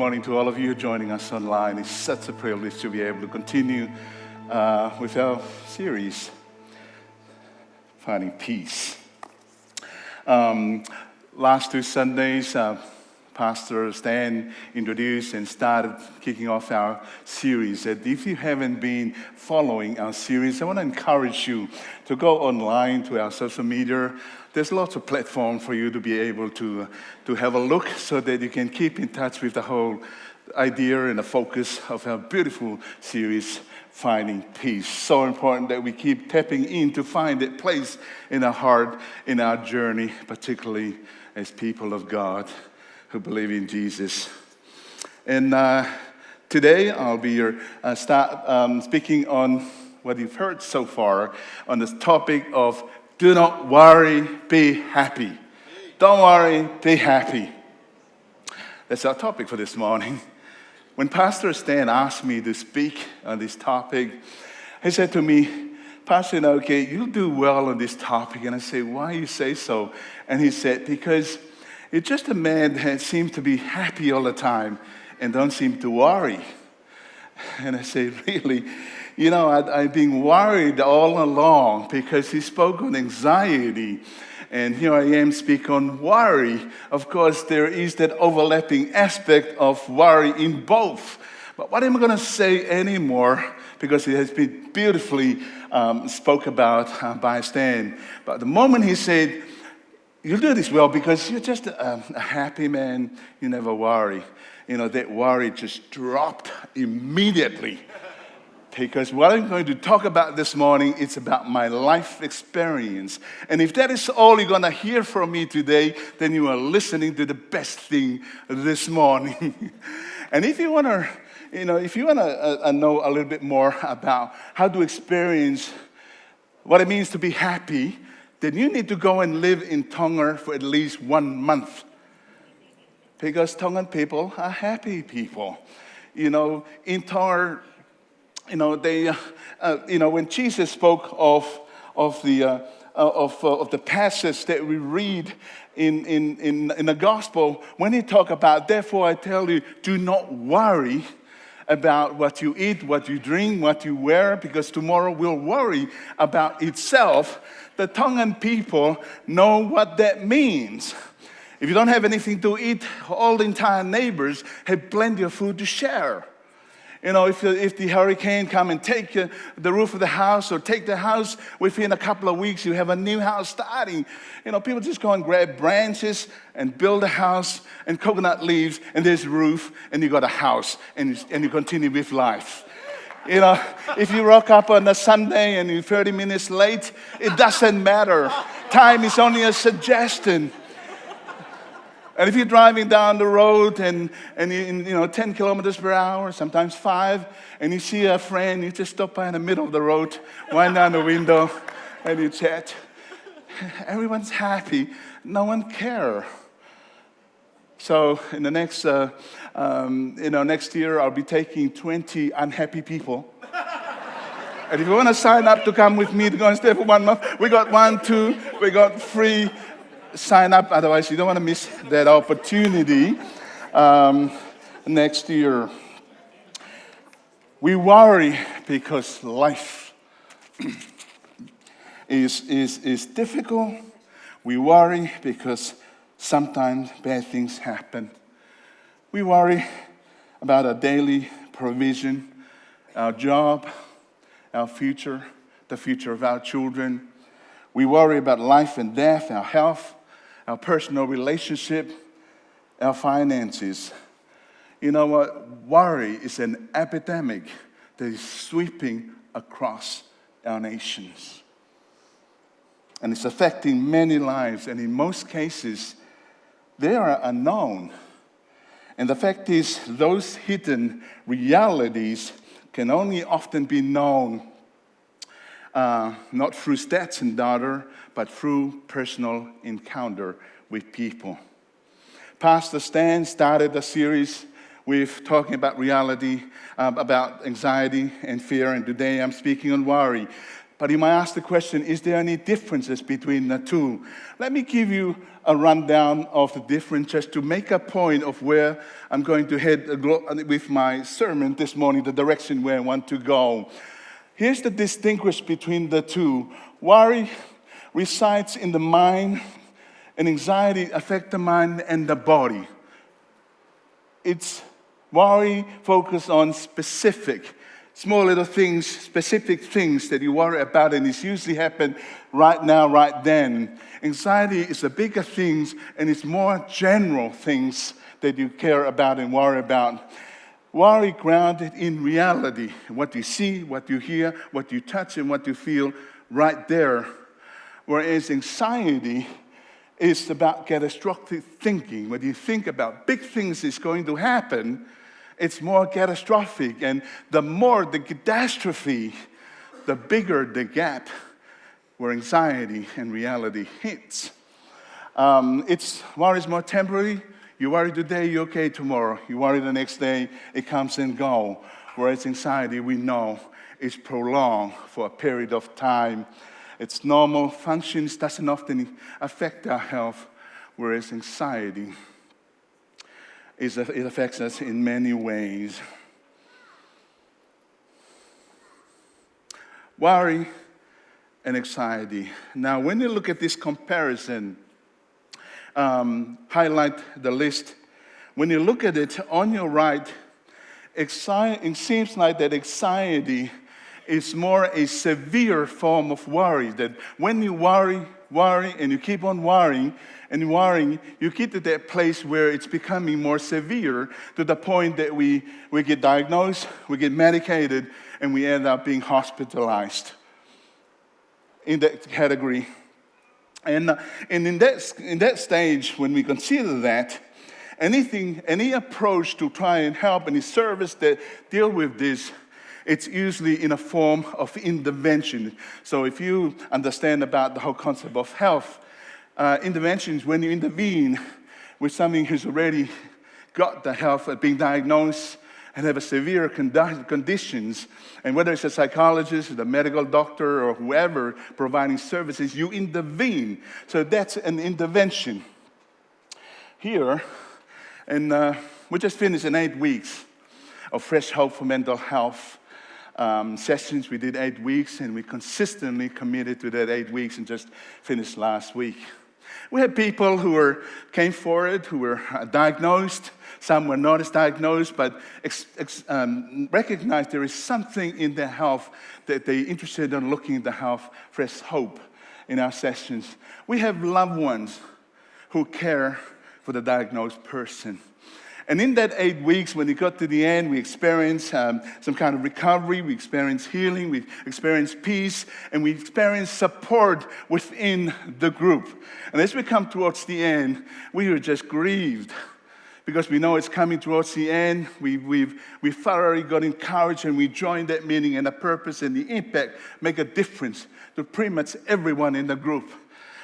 morning to all of you joining us online. It's such a privilege to be able to continue with our series, Finding Peace. Last two Sundays, Pastor Stan introduced and started kicking off our series. And if you haven't been following our series, I want to encourage you to go online to our social media. There's lots of platforms for you to be able to have a look so that you can keep in touch with the whole idea and the focus of our beautiful series, Finding Peace. So important that we keep tapping in to find that place in our heart, in our journey, particularly as people of God who believe in Jesus. And today I'll be speaking on what you've heard so far on this topic of do not worry, be happy. Don't worry, be happy. That's our topic for this morning. When Pastor Stan asked me to speak on this topic, he said to me, Pastor Inoke, you'll do well on this topic. And I said, why you say so? And he said, because you're just a man that seems to be happy all the time and don't seem to worry. And I said, really? You know, I've been worried all along because he spoke on anxiety. And here I am speaking on worry. Of course, there is that overlapping aspect of worry in both. But what am I going to say anymore? Because it has been beautifully spoke about by Stan. But the moment he said, you'll do this well because you're just a happy man, you never worry. You know, that worry just dropped immediately. Because what I'm going to talk about this morning, it's about my life experience. And if that is all you're going to hear from me today, then you are listening to the best thing this morning. And if you want to, know a little bit more about how to experience what it means to be happy, then you need to go and live in Tonga for at least 1 month. Because Tongan people are happy people. You know, in Tonga, when Jesus spoke of the passage that we read in the gospel, when he talked about, therefore I tell you, do not worry about what you eat, what you drink, what you wear, because tomorrow will worry about itself. The Tongan people know what that means. If you don't have anything to eat, all the entire neighbors have plenty of food to share. You know, if the hurricane come and take the roof of the house or take the house, within a couple of weeks you have a new house starting. You know, people just go and grab branches and build a house and coconut leaves and there's a roof and you got a house and you continue with life. You know, if you rock up on a Sunday and you're 30 minutes late, it doesn't matter. Time is only a suggestion. And if you're driving down the road and 10 kilometers per hour, sometimes 5, and you see a friend, you just stop by in the middle of the road, wind down the window, and you chat. Everyone's happy. No one cares. So in the next, next year, I'll be taking 20 unhappy people. And if you want to sign up to come with me to go and stay for 1 month, we got 1, 2, we got 3. Sign up, otherwise you don't want to miss that opportunity next year. We worry because life is difficult. We worry because sometimes bad things happen. We worry about our daily provision, our job, our future, the future of our children. We worry about life and death, our health, our personal relationship, our finances. You know what? Worry is an epidemic that is sweeping across our nations. And it's affecting many lives, and in most cases, they are unknown. And the fact is, those hidden realities can only often be known not through stats and data, but through personal encounter with people. Pastor Stan started a series with talking about reality, about anxiety and fear, and today I'm speaking on worry. But you might ask the question, is there any differences between the two? Let me give you a rundown of the differences to make a point of where I'm going to head with my sermon this morning, the direction where I want to go. Here's the distinction between the two. Worry resides in the mind, and anxiety affects the mind and the body. It's worry focused on specific, small little things, specific things that you worry about, and it's usually happen right now, right then. Anxiety is the bigger things, and it's more general things that you care about and worry about. Worry grounded in reality, what you see, what you hear, what you touch, and what you feel right there. Whereas anxiety is about catastrophic thinking. When you think about big things is going to happen, it's more catastrophic. And the more the catastrophe, the bigger the gap where anxiety and reality hits. Worry is more temporary. You worry today, you're okay tomorrow. You worry the next day, it comes and goes. Whereas anxiety, we know, is prolonged for a period of time. Its normal functions doesn't often affect our health, whereas anxiety, it affects us in many ways. Worry and anxiety. Now, when you look at this comparison, highlight the list. When you look at it on your right, it seems like that anxiety is more a severe form of worry. That when you worry, and you keep on worrying, you get to that place where it's becoming more severe to the point that we get diagnosed, we get medicated, and we end up being hospitalized in that category. And in that stage, when we consider that, any approach to try and help, any service that deal with this, it's usually in a form of intervention. So if you understand about the whole concept of health, interventions, when you intervene with somebody who's already got the health of being diagnosed and have a severe conditions, and whether it's a psychologist, the medical doctor, or whoever providing services, you intervene. So that's an intervention. Here, and we just finished 8 weeks of Fresh Hope for Mental Health sessions. We did 8 weeks, and we consistently committed to that 8 weeks and just finished last week. We had people who came forward who were diagnosed. Some were not as diagnosed, but recognized there is something in their health that they're interested in looking at the health, fresh hope in our sessions. We have loved ones who care for the diagnosed person. And in that 8 weeks, when it got to the end, we experienced some kind of recovery, we experienced healing, we experienced peace, and we experienced support within the group. And as we come towards the end, we are just grieved because we know it's coming towards the end. We thoroughly got encouraged, and we joined that meeting, and the purpose and the impact make a difference to pretty much everyone in the group.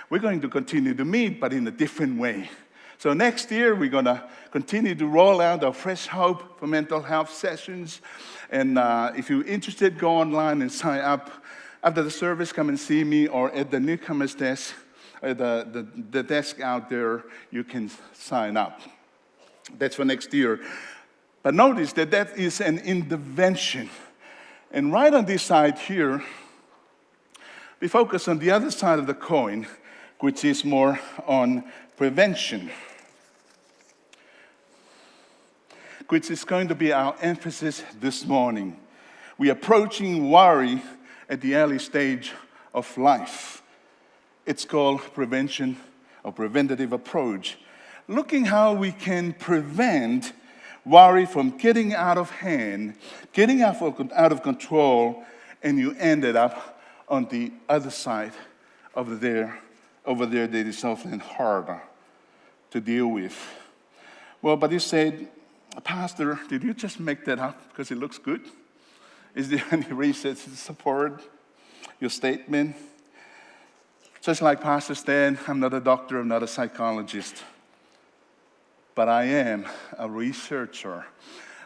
We're going to continue to meet, but in a different way. So next year, we're going to continue to roll out our Fresh Hope for Mental Health sessions. And if you're interested, go online and sign up. After the service, come and see me, or at the newcomer's desk, the desk out there, you can sign up. That's for next year. But notice that is an intervention. And right on this side here, we focus on the other side of the coin, which is more on prevention, which is going to be our emphasis this morning. We're approaching worry at the early stage of life. It's called prevention or preventative approach. Looking how we can prevent worry from getting out of hand, getting out of control, and you ended up on the other side over there that is often harder to deal with. Well, but you said, Pastor, did you just make that up because it looks good? Is there any research to support your statement? Just like Pastor Stan, I'm not a doctor, I'm not a psychologist, but I am a researcher.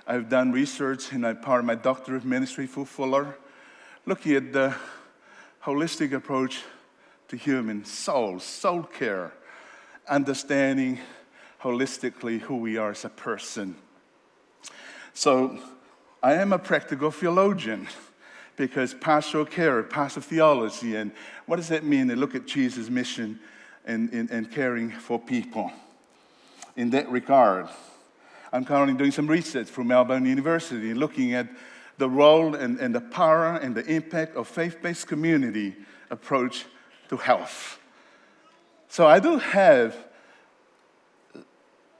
I've done research in a part of my doctorate ministry for Fuller, looking at the holistic approach to human souls, soul care, understanding holistically who we are as a person. So I am a practical theologian because pastoral care, pastoral theology, and what does that mean? To look at Jesus' mission and caring for people. In that regard, I'm currently doing some research from Melbourne University, looking at the role and the power and the impact of faith-based community approach to health. So I do have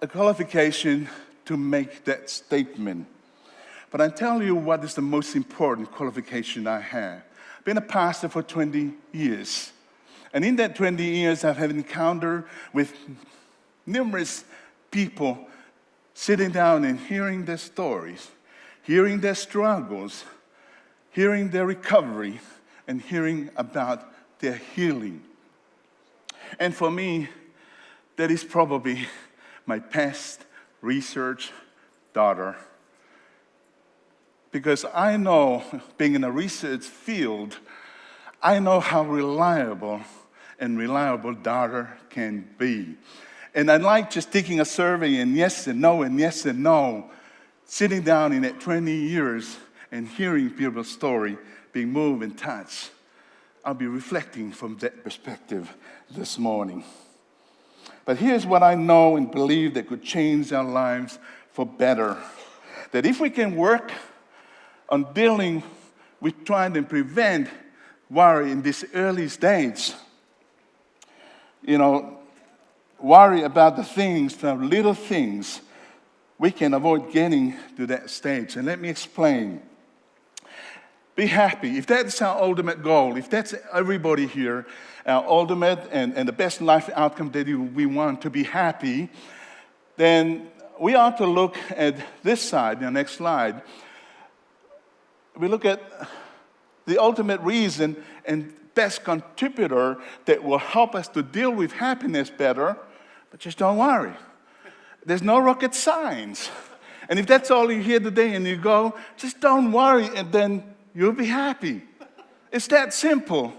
a qualification to make that statement. But I tell you what is the most important qualification I have. I've been a pastor for 20 years. And in that 20 years, I've had encounter with numerous people sitting down and hearing their stories, hearing their struggles, hearing their recovery, and hearing about their healing. And for me, that is probably my past research daughter. Because I know, being in a research field, I know how reliable data can be. And I like just taking a survey and yes and no and yes and no, sitting down in that 20 years and hearing people's story, being moved and touched. I'll be reflecting from that perspective this morning. But here's what I know and believe that could change our lives for better. That if we can work on dealing with trying to prevent worry in this early stage, worry about the things, the little things, we can avoid getting to that stage. And let me explain. Be happy. If that's our ultimate goal, if that's everybody here, our ultimate and the best life outcome that we want to be happy, then we ought to look at this side, the next slide. We look at the ultimate reason and best contributor that will help us to deal with happiness better, but just don't worry. There's no rocket science. And if that's all you hear today and you go, just don't worry, and then you'll be happy. It's that simple.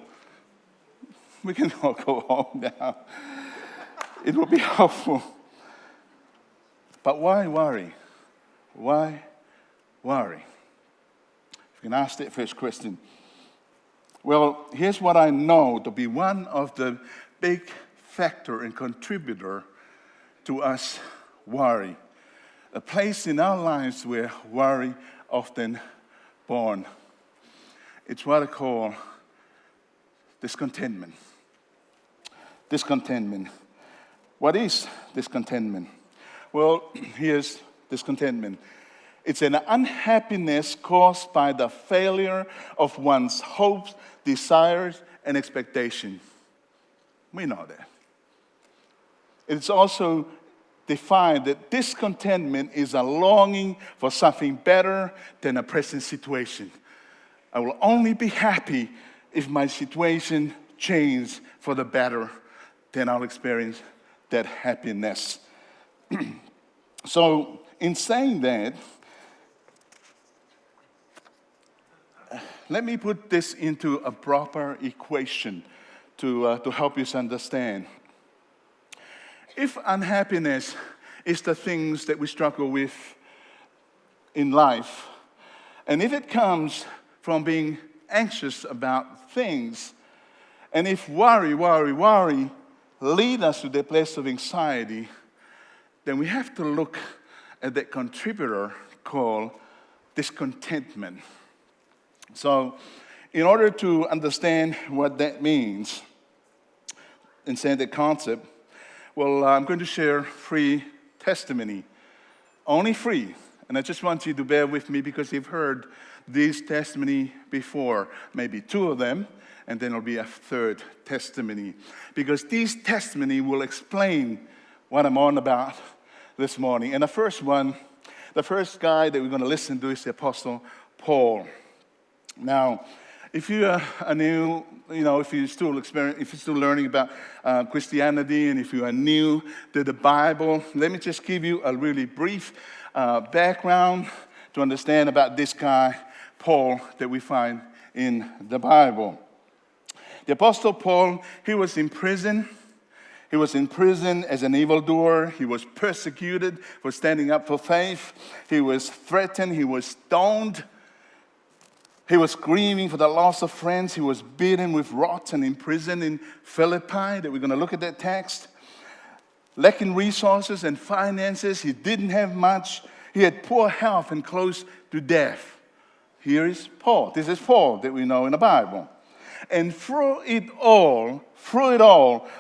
We can all go home now. It will be helpful. But why worry? Why worry? If you can ask that first question. Well, here's what I know to be one of the big factor and contributor to us worry. A place in our lives where worry often born. It's what I call discontentment. Discontentment. What is discontentment? Well, here's discontentment. It's an unhappiness caused by the failure of one's hopes, desires, and expectations. We know that. It's also defined that discontentment is a longing for something better than a present situation. I will only be happy if my situation changes for the better, then I'll experience that happiness. So, in saying that, let me put this into a proper equation to help you understand. If unhappiness is the things that we struggle with in life, and if it comes from being anxious about things, and if worry lead us to the place of anxiety, then we have to look at that contributor called discontentment. So, in order to understand what that means, and say the concept, well, I'm going to share 3 testimony, only 3. And I just want you to bear with me because you've heard these testimony before, maybe 2 of them, and then there'll be a 3rd testimony. Because these testimony will explain what I'm on about this morning. And the first guy that we're going to listen to is the Apostle Paul. Now, if you are new, if you're still learning about Christianity, and if you are new to the Bible, let me just give you a really brief background to understand about this guy, Paul, that we find in the Bible. The Apostle Paul, he was in prison. He was in prison as an evildoer. He was persecuted for standing up for faith. He was threatened. He was stoned. He was grieving for the loss of friends. He was beaten with rods and imprisoned in Philippi. That we're going to look at that text. Lacking resources and finances. He didn't have much. He had poor health and close to death. Here is Paul. This is Paul that we know in the Bible. And through it all,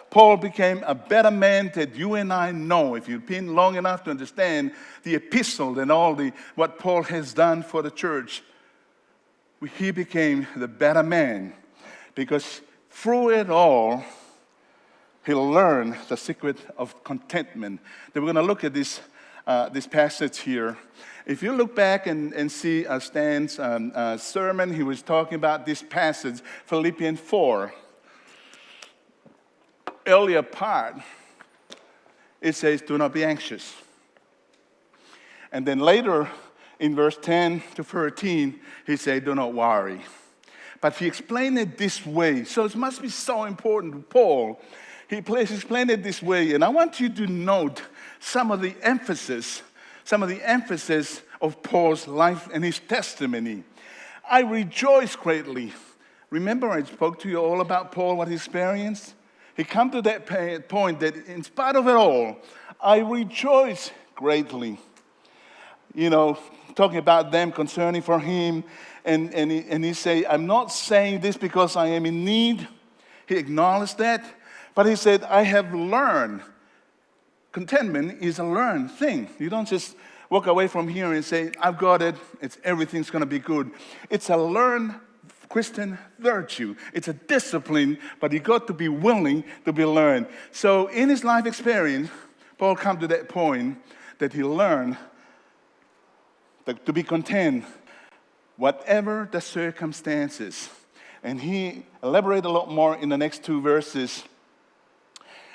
Paul became a better man that you and I know. If you've been long enough to understand the epistle and all what Paul has done for the church, he became the better man because through it all, he learned the secret of contentment. Then we're going to look at this passage here. If you look back and see Stan's sermon, he was talking about this passage, Philippians 4. Earlier part, it says, do not be anxious. And then later, in verse 10 to 13, he said, do not worry. But he explained it this way. So it must be so important to Paul. He explained it this way. And I want you to note some of the emphasis of Paul's life and his testimony. I rejoice greatly. Remember I spoke to you all about Paul, what he experienced? He come to that point that in spite of it all, I rejoice greatly. You know, talking about them concerning for him. And he say, I'm not saying this because I am in need. He acknowledged that. But he said, I have learned. Contentment is a learned thing. You don't just walk away from here and say, I've got it. Everything's going to be good. It's a learned Christian virtue. It's a discipline, but you got to be willing to be learned. So in his life experience, Paul come to that point that he learned to be content, whatever the circumstances. And he elaborated a lot more in the next two verses.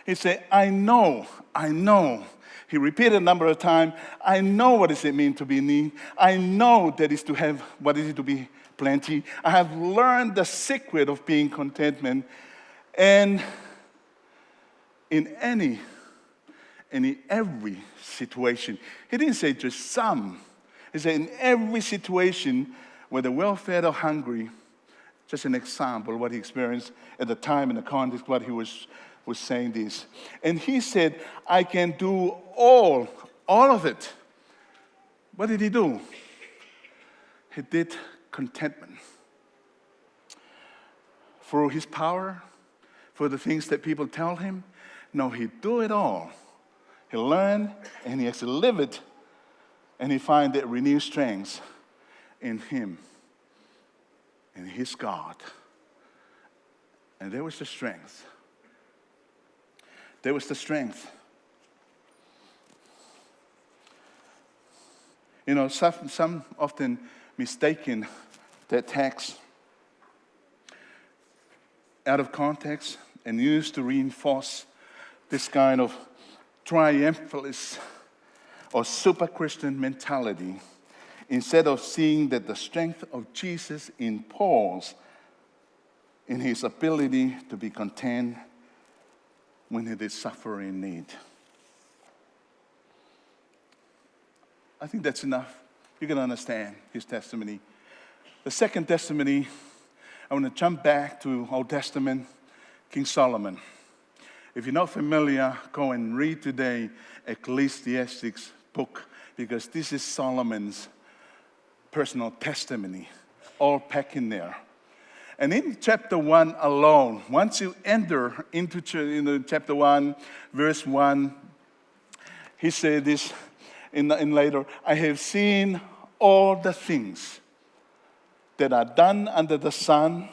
He said, I know. He repeated a number of times, I know what does it mean to be in need. I know that is to have, what is it to be plenty. I have learned the secret of being contentment. And in every situation. He didn't say just some. He said in every situation, whether well-fed or hungry, just an example of what he experienced at the time in the context, what he was saying this. And he said, I can do all of it. What did he do? He did contentment. Through his power, for the things that people tell him. No, he do it all. He learned and he has to live it. And he find that renewed strength in him. And his God. And there was the strength. There was the strength. You know, some often mistaken that text out of context and used to reinforce this kind of triumphalist or super Christian mentality instead of seeing that the strength of Jesus in his ability to be content when he did suffer in need. I think that's enough. You can understand his testimony. The second testimony, I want to jump back to Old Testament, King Solomon. If you're not familiar, go and read today Ecclesiastes book, because this is Solomon's personal testimony, all packed in there. And in chapter 1 alone, once you enter into chapter 1, verse 1, he said this in later, I have seen all the things that are done under the sun,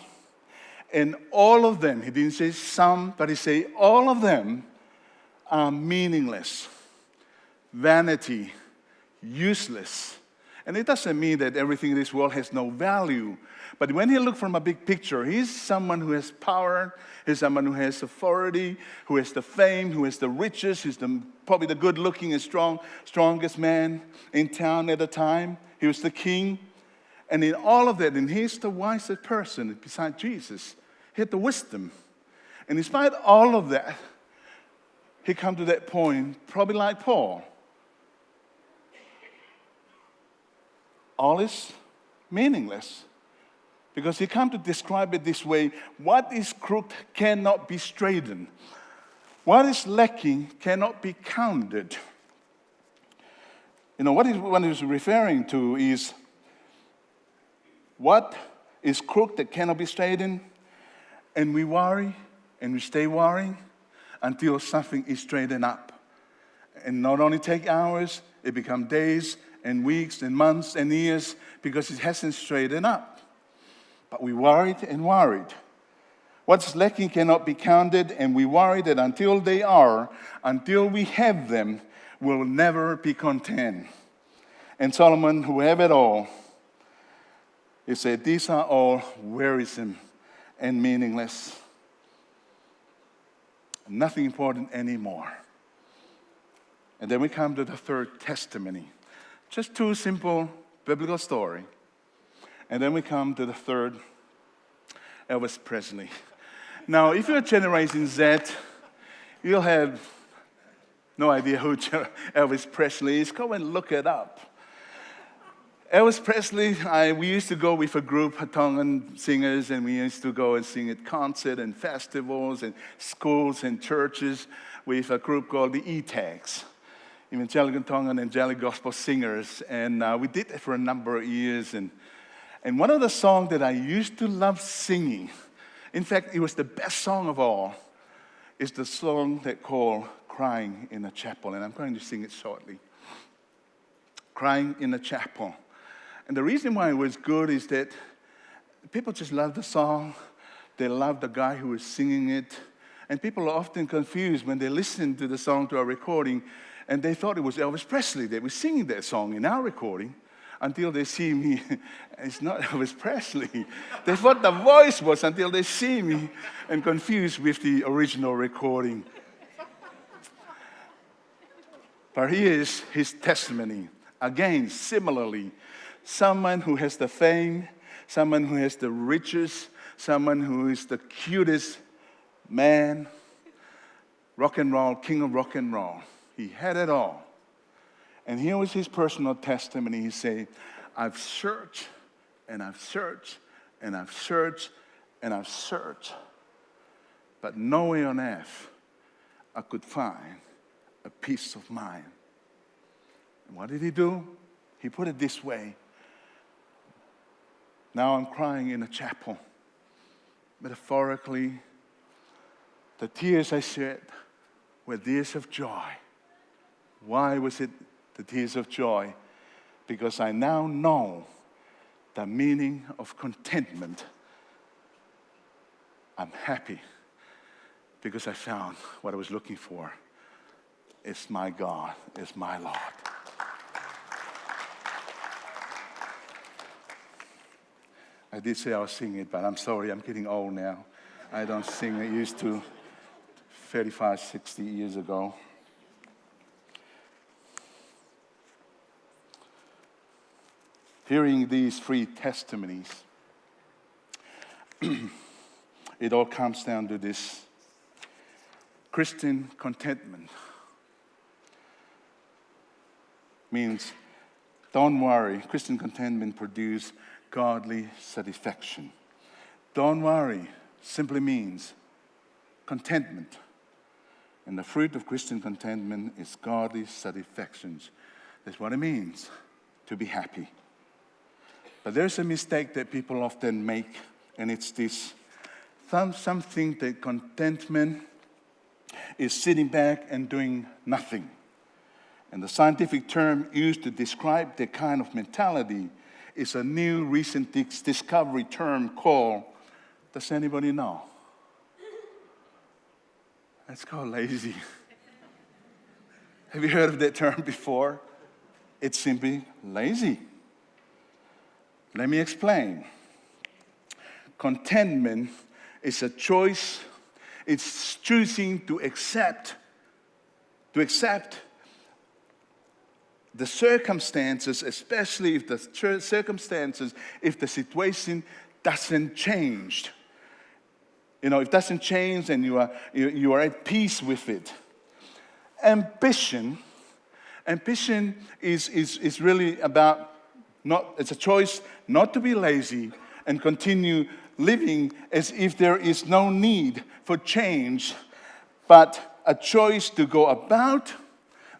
and all of them, he didn't say some, but he said all of them are meaningless, vanity, useless. And it doesn't mean that everything in this world has no value. But when he looked from a big picture, he's someone who has power, he's someone who has authority, who has the fame, who has the riches, he's probably the good-looking and strongest man in town at the time. He was the king. And in all of that, and he's the wisest person beside Jesus. He had the wisdom. And despite all of that, he come to that point, probably like Paul. All is meaningless. Because he come to describe it this way: what is crooked cannot be straightened. What is lacking cannot be counted. What he's referring to is what is crooked that cannot be straightened, and we worry and we stay worrying until something is straightened up. And not only take hours, it becomes days and weeks and months and years because it hasn't straightened up. But we worried and worried. What's lacking cannot be counted, and we worry that until we have them, we'll never be content. And Solomon, who have it all, he said, these are all wearisome and meaningless. Nothing important anymore. And then we come to the third testimony. Just two simple biblical stories. And then we come to the third, Elvis Presley. Now, if you're Generation Z, you'll have no idea who Elvis Presley is. Go and look it up. Elvis Presley, we used to go with a group of Tongan singers, and we used to go and sing at concerts and festivals and schools and churches with a group called the ETAGs, Evangelical Tongan Angelic Gospel Singers. And we did that for a number of years. And one of the songs that I used to love singing, in fact, it was the best song of all, is the song that called Crying in a Chapel. And I'm going to sing it shortly. Crying in a Chapel. And the reason why it was good is that people just loved the song. They loved the guy who was singing it. And people are often confused when they listen to the song, to our recording, and they thought it was Elvis Presley that was singing that song in our recording. Until they see me, it's not Elvis Presley. They thought the voice was until they see me and confused with the original recording. But here is his testimony. Again, similarly, someone who has the fame, someone who has the riches, someone who is the cutest man, rock and roll, king of rock and roll. He had it all. And here was his personal testimony. He said, I've searched, and I've searched, and I've searched, and I've searched, but nowhere on earth I could find a peace of mind. And what did he do? He put it this way. Now I'm crying in a chapel. Metaphorically, the tears I shed were tears of joy. Why was it the tears of joy? Because I now know the meaning of contentment. I'm happy because I found what I was looking for. It's my God, it's my Lord. I did say I was singing it, but I'm sorry, I'm getting old now. I don't sing. I used to 35, 60 years ago. Hearing these three testimonies, it all comes down to this: Christian contentment means, don't worry. Christian contentment produces godly satisfaction. Don't worry simply means contentment. And the fruit of Christian contentment is godly satisfactions. That's what it means to be happy. But there's a mistake that people often make, and it's this. Some think that contentment is sitting back and doing nothing. And the scientific term used to describe that kind of mentality is a new recent discovery term called, does anybody know? It's called lazy. Have you heard of that term before? It's simply lazy. Let me explain. Contentment is a choice. It's choosing to accept the circumstances, especially if the situation doesn't change. It doesn't change and you are at peace with it. Ambition is really about it's a choice not to be lazy and continue living as if there is no need for change, but a choice to go about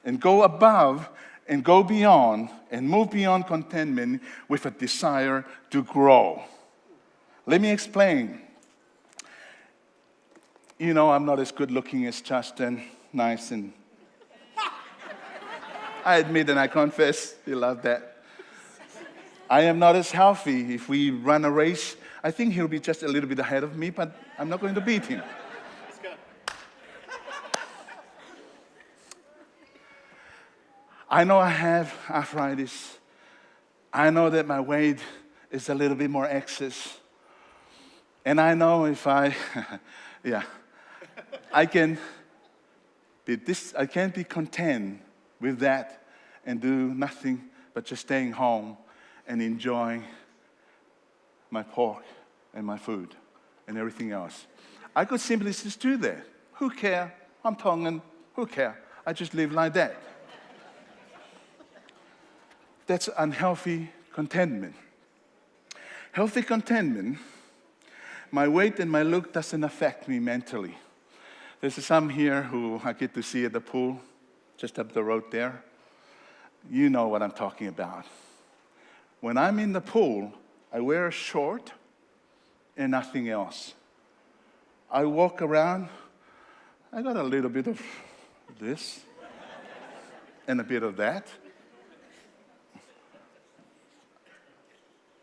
and go above and go beyond and move beyond contentment with a desire to grow. Let me explain. I'm not as good looking as Justin, nice, and I admit and I confess, you love that. I am not as healthy. If we run a race, I think he'll be just a little bit ahead of me, but I'm not going to beat him. I know I have arthritis. I know that my weight is a little bit more excess. And I know if I can't be content with that and do nothing but just staying home and enjoying my pork and my food and everything else. I could simply just do that. Who care? I'm Tongan. Who care? I just live like that. That's unhealthy contentment. Healthy contentment, my weight and my look doesn't affect me mentally. There's some here who I get to see at the pool, just up the road there. You know what I'm talking about. When I'm in the pool, I wear a short and nothing else. I walk around, I got a little bit of this and a bit of that.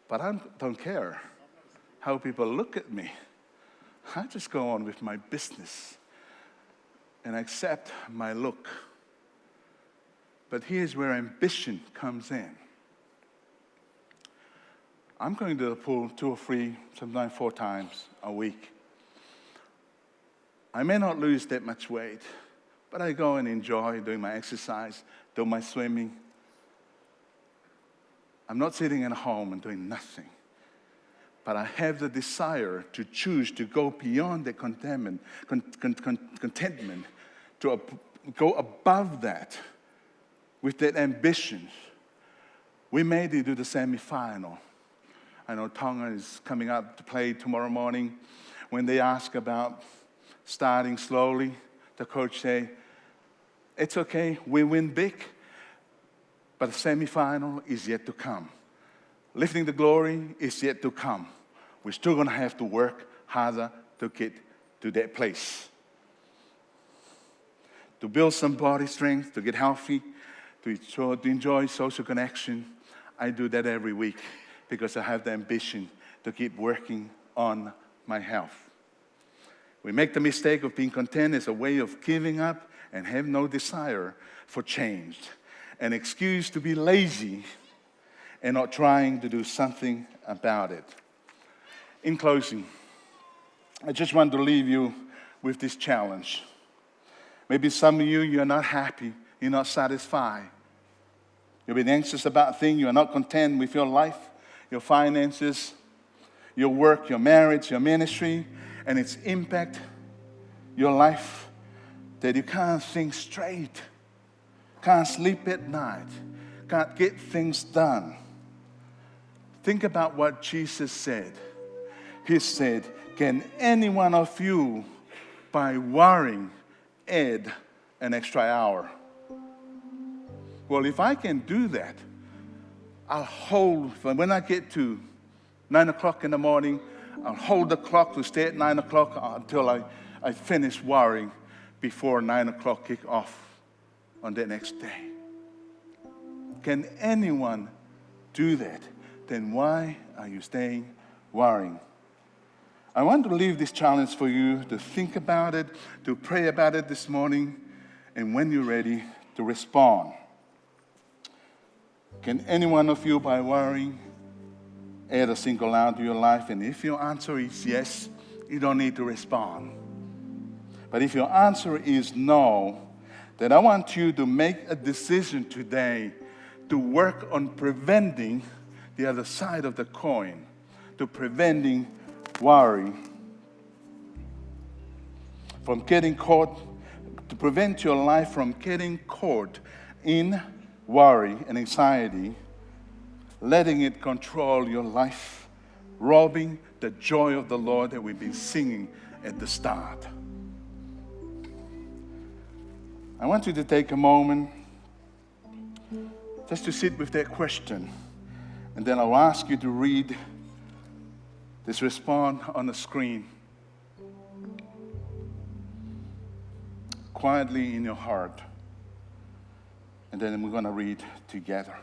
But I don't care how people look at me. I just go on with my business and accept my look. But here's where ambition comes in. I'm going to the pool 2 or 3, sometimes 4 times a week. I may not lose that much weight, but I go and enjoy doing my exercise, do my swimming. I'm not sitting at home and doing nothing. But I have the desire to choose to go beyond the contentment, to go above that with that ambition. We made it to the semifinal. I know Tonga is coming up to play tomorrow morning. When they ask about starting slowly, the coach say, it's okay, we win big, but the semifinal is yet to come. Lifting the glory is yet to come. We're still going to have to work harder to get to that place. To build some body strength, to get healthy, to enjoy social connection. I do that every week because I have the ambition to keep working on my health. We make the mistake of being content as a way of giving up and have no desire for change. An excuse to be lazy and not trying to do something about it. In closing, I just want to leave you with this challenge. Maybe some of you are not happy, you're not satisfied. You've been anxious about things, you are not content with your life, your finances, your work, your marriage, your ministry, and its impact your life, that you can't think straight, can't sleep at night, can't get things done. Think about what Jesus said. He said, can any one of you, by worrying, add an extra hour? Well, if I can do that, I'll hold, when I get to 9 o'clock in the morning, I'll hold the clock to stay at 9 o'clock until I finish worrying before 9 o'clock kick off on the next day. Can anyone do that? Then why are you staying worrying? I want to leave this challenge for you to think about it, to pray about it this morning, and when you're ready, to respond. Can any one of you, by worrying, add a single hour to your life? And if your answer is yes, you don't need to respond. But if your answer is no, then I want you to make a decision today to work on preventing the other side of the coin, to preventing worry. from getting caught, to prevent your life from getting caught in worry and anxiety, letting it control your life, robbing the joy of the Lord that we've been singing at the start. I want you to take a moment just to sit with that question, and then I'll ask you to read this response on the screen quietly in your heart, and then we're going to read together.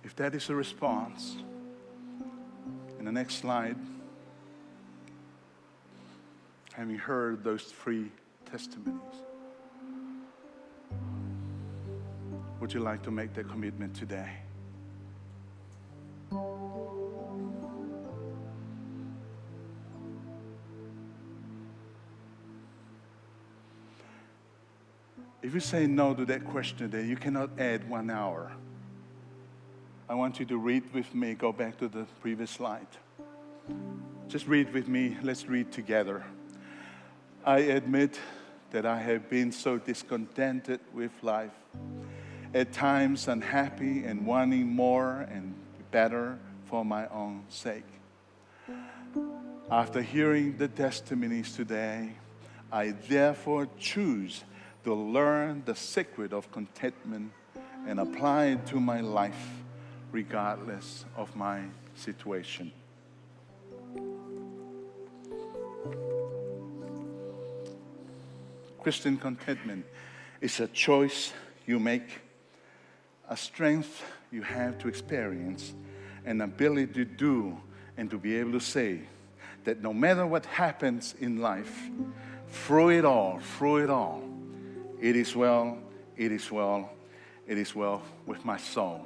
If that is a response, in the next slide, having heard those 3 testimonies, would you like to make that commitment today? If you say no to that question, then you cannot add 1 hour. I want you to read with me. Go back to the previous slide. Just read with me. Let's read together. I admit that I have been so discontented with life, at times unhappy and wanting more and better for my own sake. After hearing the testimonies today, I therefore choose to learn the secret of contentment and apply it to my life, regardless of my situation. Christian contentment is a choice you make, a strength you have to experience, an ability to do and to be able to say that no matter what happens in life, through it all, it is well, it is well, it is well with my soul.